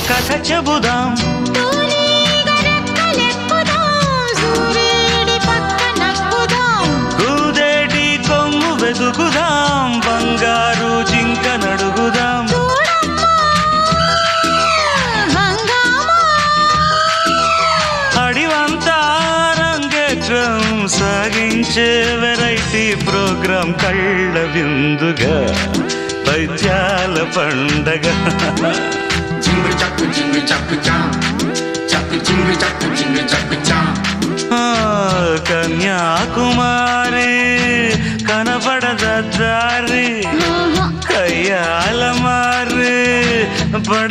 కథ చెబుదాం, కూదేటి కొమ్ము వెతుకుదాం, బంగారు జింక నడుగుదాం. అడివంతా రంగేట్రం సాగించే వెరైటీ ప్రోగ్రాం కళ్ళ విందుగా పైత్యాల పండగ. కన్యాకుమారి కనపడద దారి, కయ్యాల మారి పడ